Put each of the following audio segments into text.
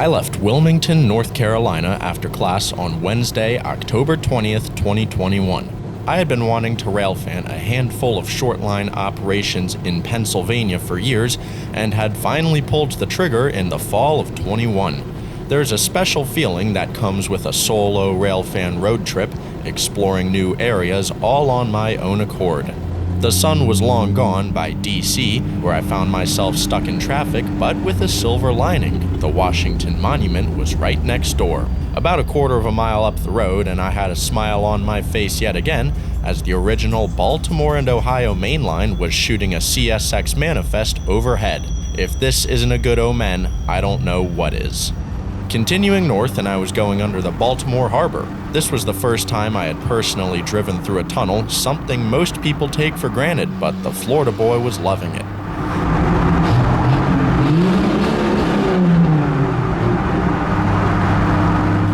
I left Wilmington, North Carolina after class on Wednesday, October 20th, 2021. I had been wanting to railfan a handful of short-line operations in Pennsylvania for years and had finally pulled the trigger in the fall of 21. There's a special feeling that comes with a solo railfan road trip, exploring new areas all on my own accord. The sun was long gone by D.C., where I found myself stuck in traffic, but with a silver lining. The Washington Monument was right next door. About a quarter of a mile up the road, and I had a smile on my face yet again, as the original Baltimore and Ohio main line was shooting a CSX manifest overhead. If this isn't a good omen, I don't know what is. Continuing north, and I was going under the Baltimore Harbor. This was the first time I had personally driven through a tunnel, something most people take for granted, but the Florida boy was loving it.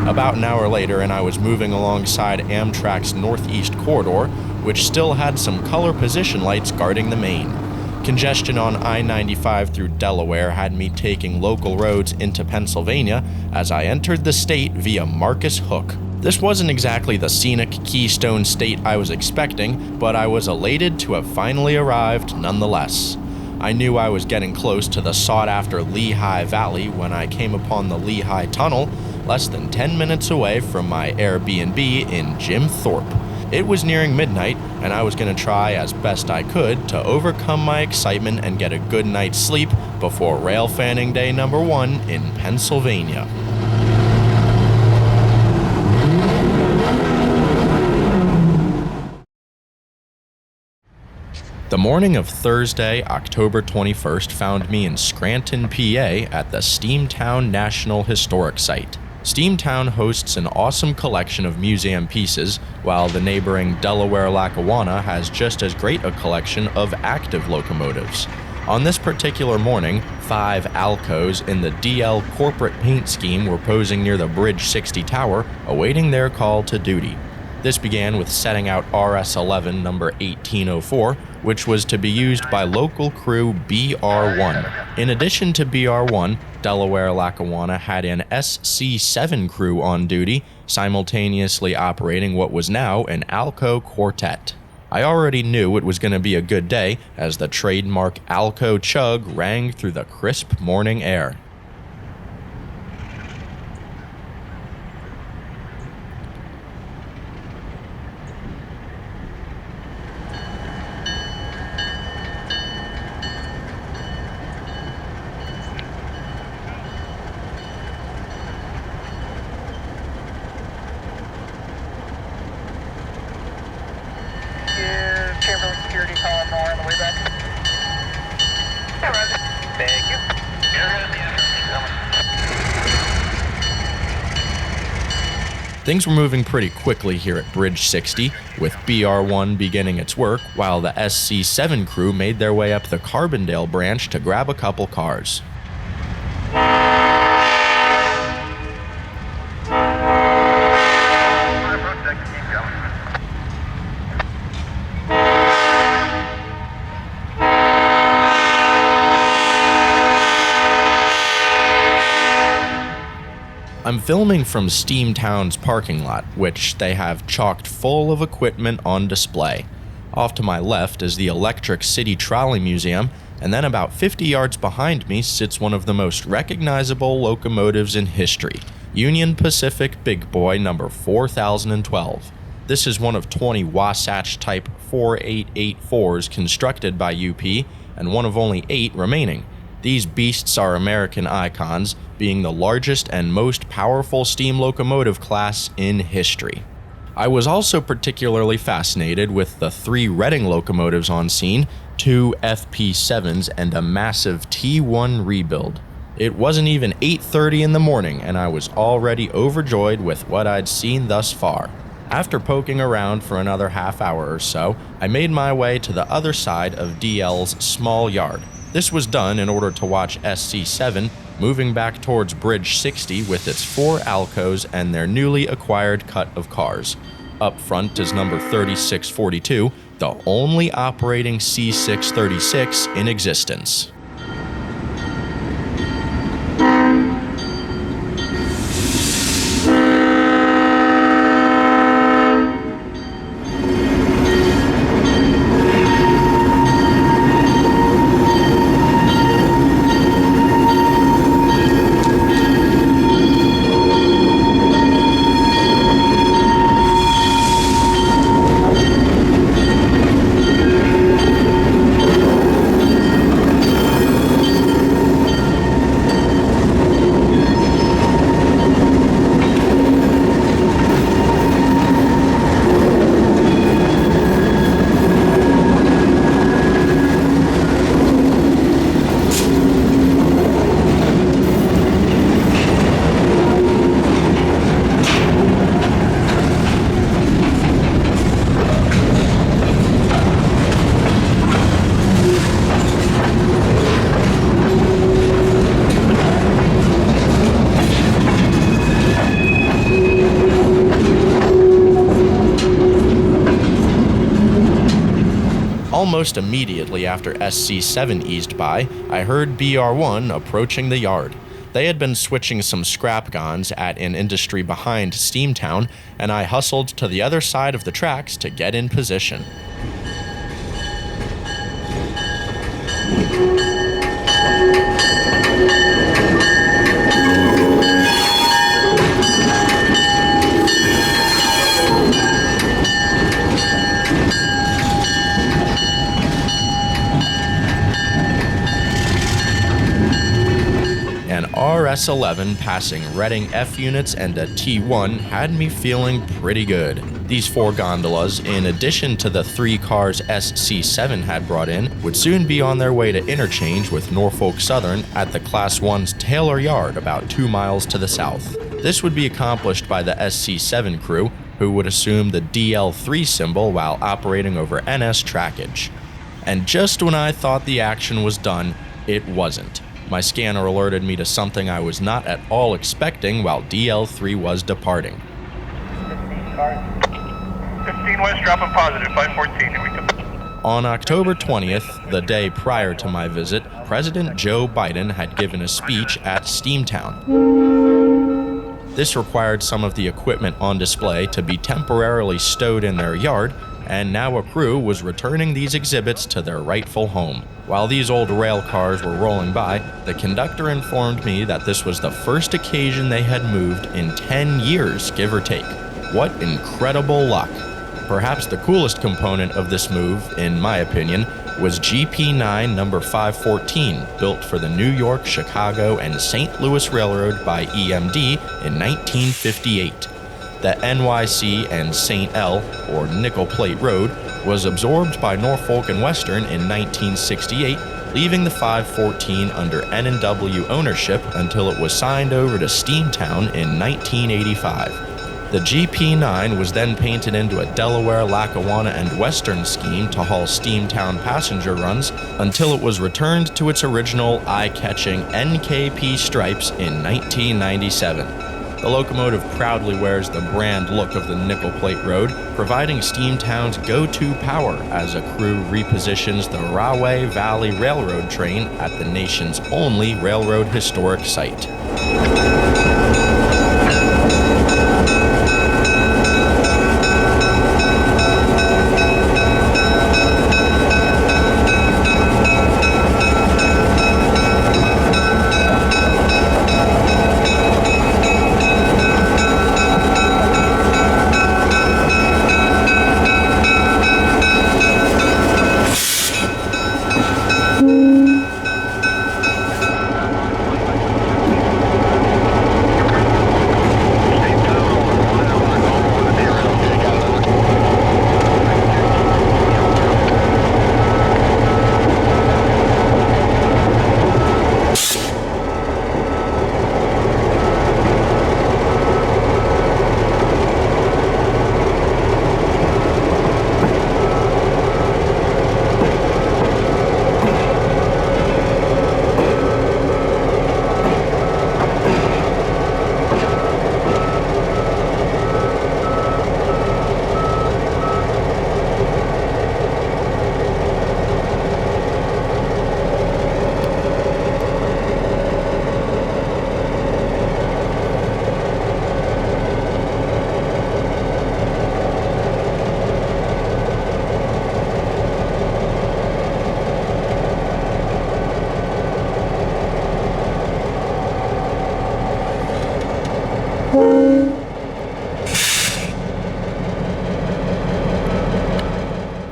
About an hour later, and I was moving alongside Amtrak's northeast corridor, which still had some color position lights guarding the main. Congestion on I-95 through Delaware had me taking local roads into Pennsylvania as I entered the state via Marcus Hook. This wasn't exactly the scenic Keystone State I was expecting, but I was elated to have finally arrived nonetheless. I knew I was getting close to the sought-after Lehigh Valley when I came upon the Lehigh Tunnel, less than 10 minutes away from my Airbnb in Jim Thorpe. It was nearing midnight, and I was going to try as best I could to overcome my excitement and get a good night's sleep before railfanning day number 1 in Pennsylvania. The morning of Thursday, October 21st, found me in Scranton, PA at the Steamtown National Historic Site. Steamtown hosts an awesome collection of museum pieces, while the neighboring Delaware Lackawanna has just as great a collection of active locomotives. On this particular morning, 5 ALCOs in the DL corporate paint scheme were posing near the Bridge 60 tower, awaiting their call to duty. This began with setting out RS-11 number 1804, which was to be used by local crew BR-1. In addition to BR-1, Delaware Lackawanna had an SC-7 crew on duty, simultaneously operating what was now an ALCO quartet. I already knew it was going to be a good day, as the trademark ALCO Chug rang through the crisp morning air. Chamberlain Security calling more on the way back. Yeah, Roger. Thank you. Things were moving pretty quickly here at Bridge 60, with BR-1 beginning its work, while the SC-7 crew made their way up the Carbondale branch to grab a couple cars. I'm filming from Steamtown's parking lot, which they have chocked full of equipment on display. Off to my left is the Electric City Trolley Museum, and then about 50 yards behind me sits one of the most recognizable locomotives in history, Union Pacific Big Boy number 4012. This is one of 20 Wasatch-type 4884s constructed by UP, and one of only 8 remaining. These beasts are American icons, being the largest and most powerful steam locomotive class in history. I was also particularly fascinated with the 3 Reading locomotives on scene, 2 FP7s, and a massive T1 rebuild. It wasn't even 8:30 in the morning, and I was already overjoyed with what I'd seen thus far. After poking around for another half hour or so, I made my way to the other side of DL's small yard. This was done in order to watch SC-7 moving back towards Bridge 60 with its 4 ALCOs and their newly acquired cut of cars. Up front is number 3642, the only operating C636 in existence. almost immediately after SC7 eased by, I heard BR1 approaching the yard. They had been switching some scrap guns at an industry behind Steamtown, and I hustled to the other side of the tracks to get in position. An RS-11 passing Reading F units and a T1 had me feeling pretty good. These 4 gondolas, in addition to the 3 cars SC7 had brought in, would soon be on their way to interchange with Norfolk Southern at the Class 1's Taylor Yard about 2 miles to the south. This would be accomplished by the SC7 crew, who would assume the DL3 symbol while operating over NS trackage. And just when I thought the action was done, it wasn't. My scanner alerted me to something I was not at all expecting while DL3 was departing. 15 west, dropping positive, 514, here we go. On October 20th, the day prior to my visit, President Joe Biden had given a speech at Steamtown. This required some of the equipment on display to be temporarily stowed in their yard, and now a crew was returning these exhibits to their rightful home. While these old rail cars were rolling by, the conductor informed me that this was the first occasion they had moved in 10 years, give or take. What incredible luck. Perhaps the coolest component of this move, in my opinion, was GP9 number 514, built for the New York, Chicago, and St. Louis Railroad by EMD in 1958. The NYC and St. L, or Nickel Plate Road, was absorbed by Norfolk and Western in 1968, leaving the 514 under N&W ownership until it was signed over to Steamtown in 1985. The GP9 was then painted into a Delaware Lackawanna and Western scheme to haul Steamtown passenger runs until it was returned to its original eye-catching NKP stripes in 1997. The locomotive proudly wears the brand look of the Nickel Plate Road, providing Steamtown's go-to power as a crew repositions the Rahway Valley Railroad train at the nation's only railroad historic site.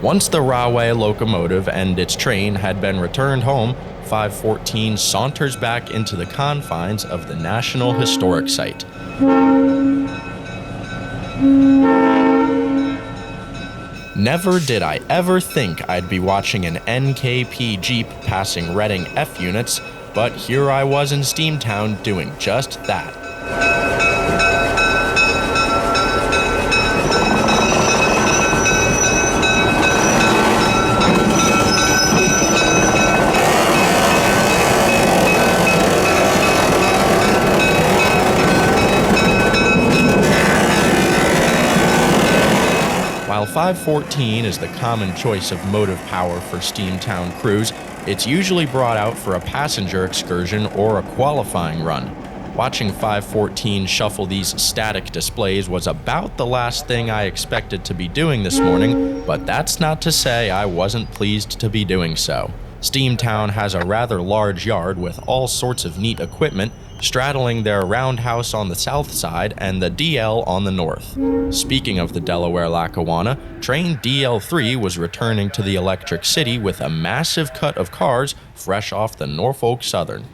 Once the Rahway locomotive and its train had been returned home, 514 saunters back into the confines of the National Historic Site. Never did I ever think I'd be watching an NKP Jeep passing Reading F units, but here I was in Steamtown doing just that. While 514 is the common choice of motive power for Steamtown crews, it's usually brought out for a passenger excursion or a qualifying run. Watching 514 shuffle these static displays was about the last thing I expected to be doing this morning, but that's not to say I wasn't pleased to be doing so. Steamtown has a rather large yard with all sorts of neat equipment, straddling their roundhouse on the south side and the DL on the north. Speaking of the Delaware Lackawanna, train DL3 was returning to the Electric City with a massive cut of cars fresh off the Norfolk Southern.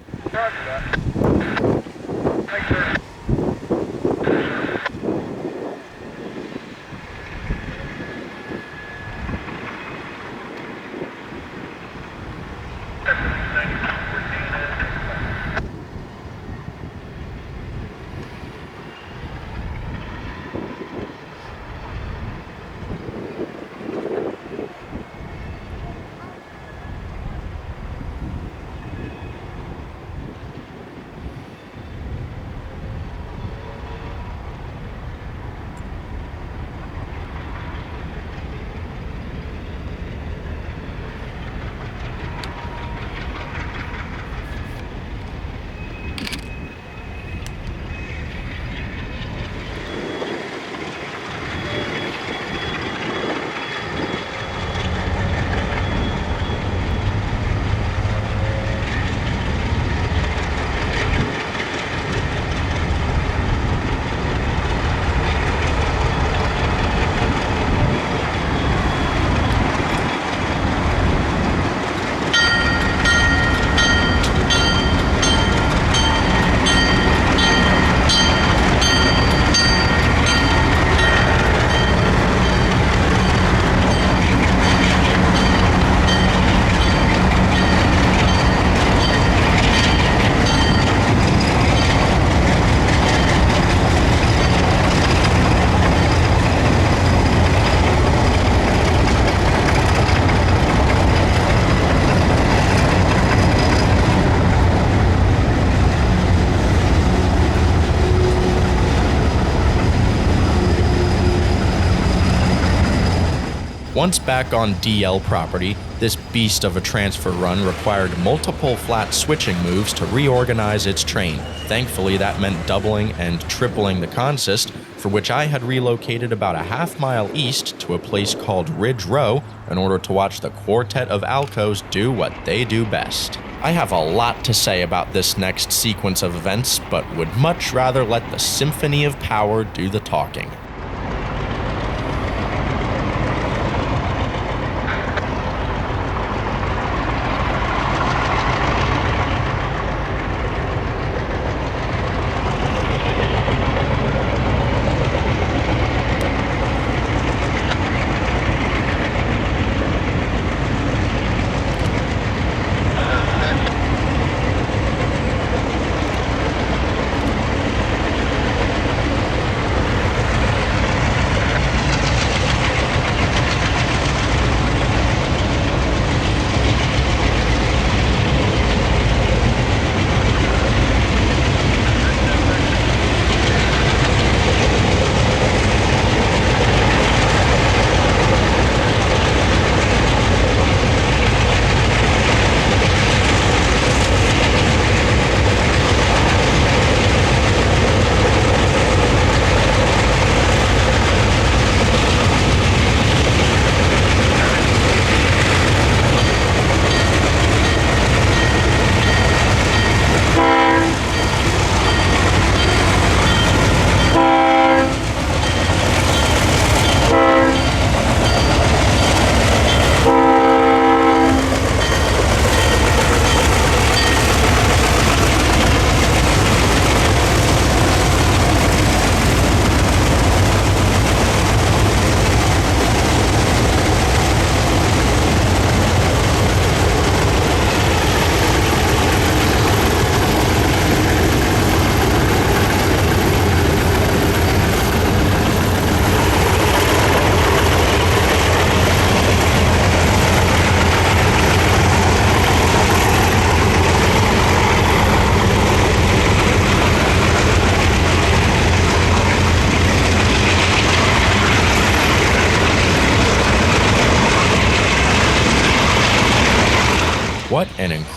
Once back on DL property, this beast of a transfer run required multiple flat switching moves to reorganize its train. Thankfully, that meant doubling and tripling the consist, for which I had relocated about a half-mile east to a place called Ridge Row in order to watch the quartet of ALCOs do what they do best. I have a lot to say about this next sequence of events, but would much rather let the symphony of power do the talking.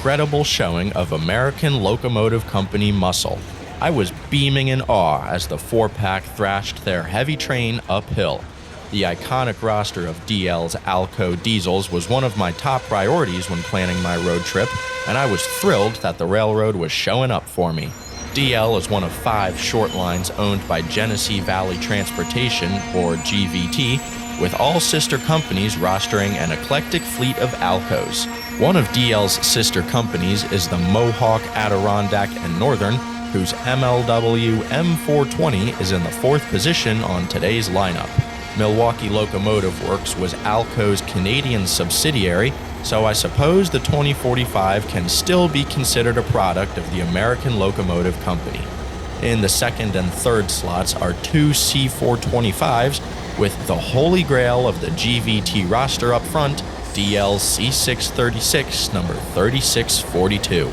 incredible showing of American Locomotive Company muscle. I was beaming in awe as the four-pack thrashed their heavy train uphill. The iconic roster of DL's ALCO diesels was one of my top priorities when planning my road trip, and I was thrilled that the railroad was showing up for me. DL is one of 5 short lines owned by Genesee Valley Transportation, or GVT, with all sister companies rostering an eclectic fleet of ALCOs. One of DL's sister companies is the Mohawk, Adirondack, and Northern, whose MLW M420 is in the 4th position on today's lineup. Milwaukee Locomotive Works was ALCO's Canadian subsidiary, so I suppose the 2045 can still be considered a product of the American Locomotive Company. In the 2nd and 3rd slots are 2 C425s, with the holy grail of the GVT roster up front, DL C636, number 3642.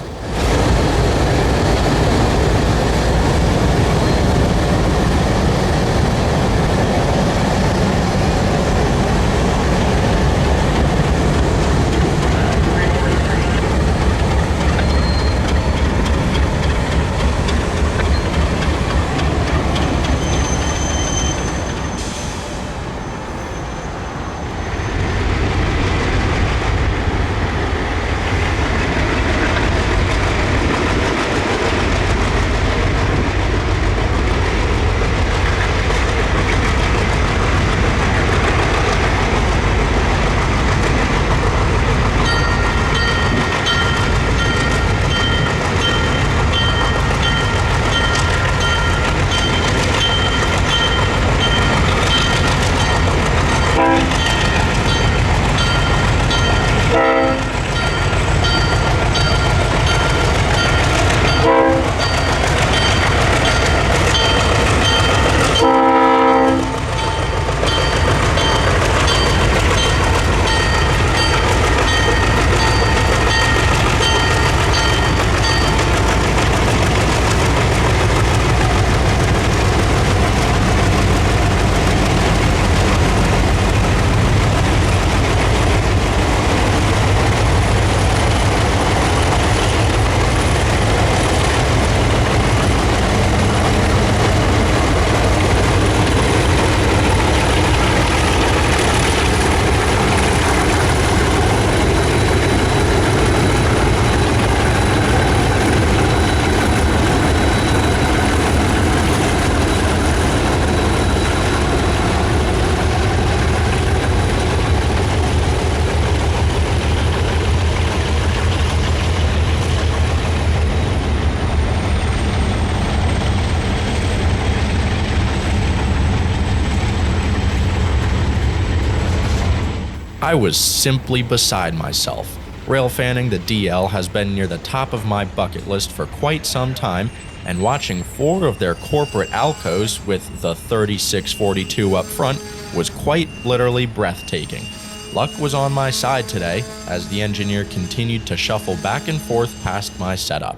I was simply beside myself. Railfanning the DL has been near the top of my bucket list for quite some time, and watching 4 of their corporate ALCOs with the 3642 up front was quite literally breathtaking. Luck was on my side today as the engineer continued to shuffle back and forth past my setup.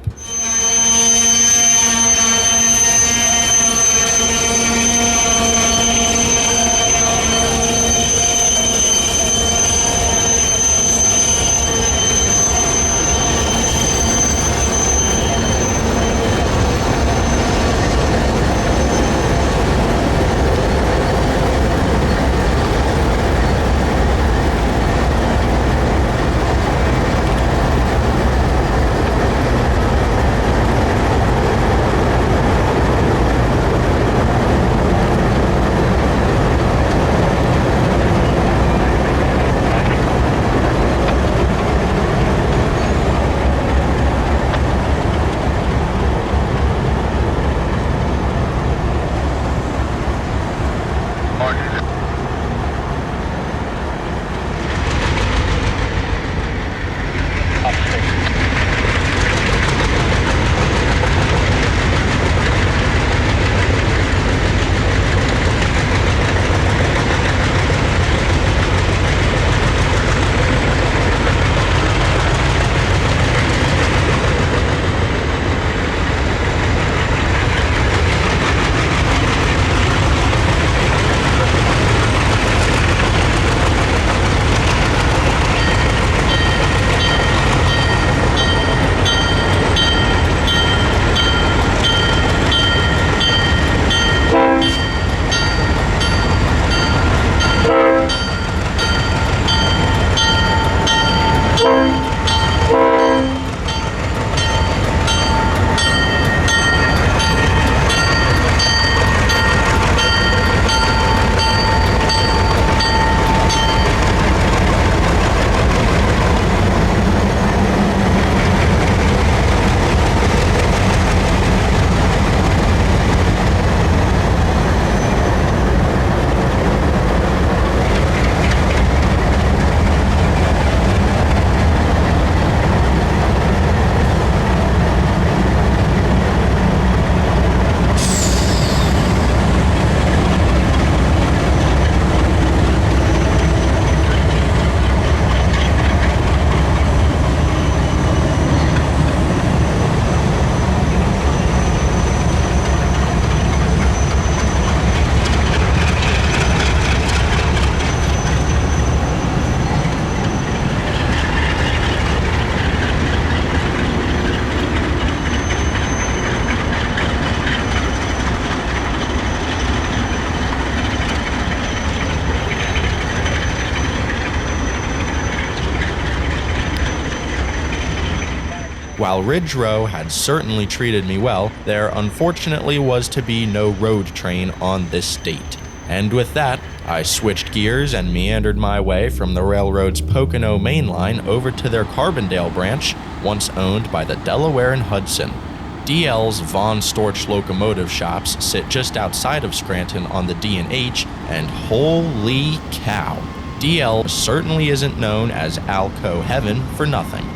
While Ridge Row had certainly treated me well, there unfortunately was to be no road train on this date. And with that, I switched gears and meandered my way from the railroad's Pocono main line over to their Carbondale branch, once owned by the Delaware and Hudson. DL's Von Storch locomotive shops sit just outside of Scranton on the D&H, and holy cow, DL certainly isn't known as ALCO heaven for nothing.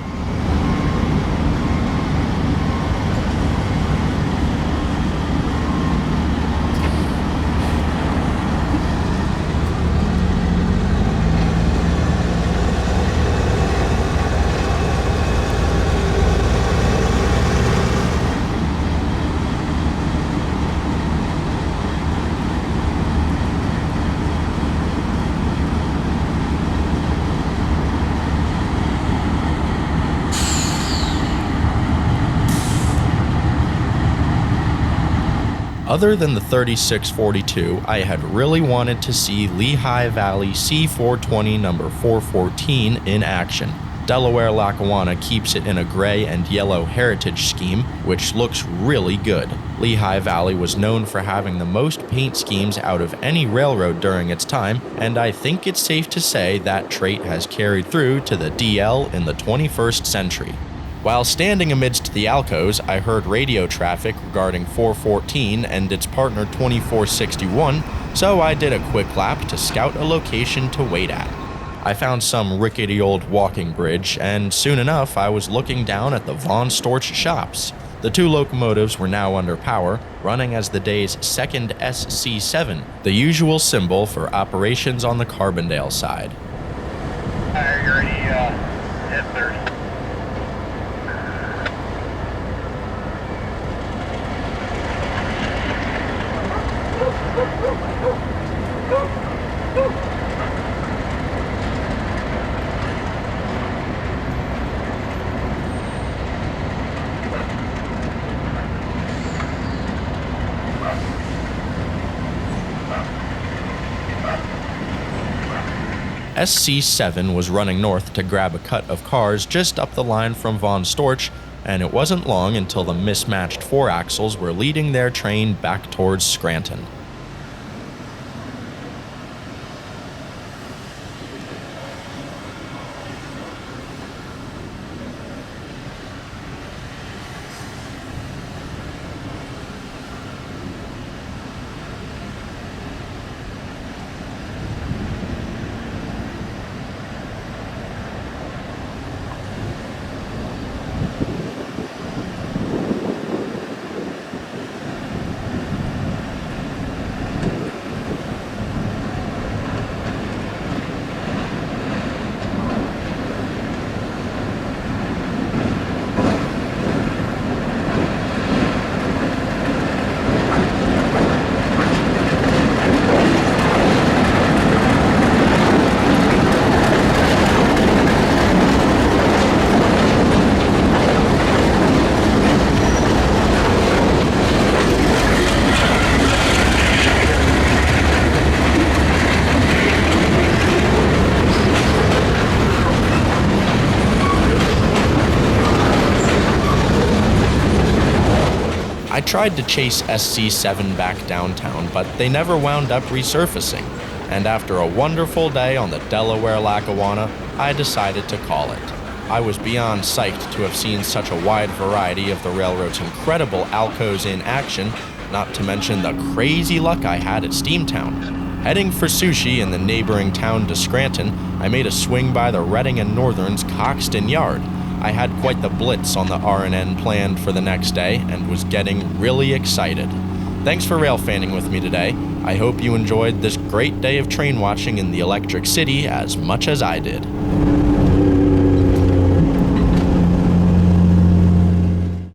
Other than the 3642, I had really wanted to see Lehigh Valley C420 number 414 in action. Delaware Lackawanna keeps it in a gray and yellow heritage scheme, which looks really good. Lehigh Valley was known for having the most paint schemes out of any railroad during its time, and I think it's safe to say that trait has carried through to the DL in the 21st century. While standing amidst the ALCOs, I heard radio traffic regarding 414 and its partner 2461, so I did a quick lap to scout a location to wait at. I found some rickety old walking bridge, and soon enough I was looking down at the Von Storch shops. The two locomotives were now under power, running as the day's second SC7, the usual symbol for operations on the Carbondale side. Are you ready? Hit 30. SC7 was running north to grab a cut of cars just up the line from Von Storch, and it wasn't long until the mismatched four-axles were leading their train back towards Scranton. I tried to chase SC7 back downtown, but they never wound up resurfacing, and after a wonderful day on the Delaware Lackawanna, I decided to call it. I was beyond psyched to have seen such a wide variety of the railroad's incredible ALCOs in action, not to mention the crazy luck I had at Steamtown. Heading for sushi in the neighboring town to Scranton, I made a swing by the Reading and Northern's Coxton Yard. I had quite the blitz on the R&N planned for the next day and was getting really excited. Thanks for railfanning with me today. I hope you enjoyed this great day of train watching in the Electric City as much as I did.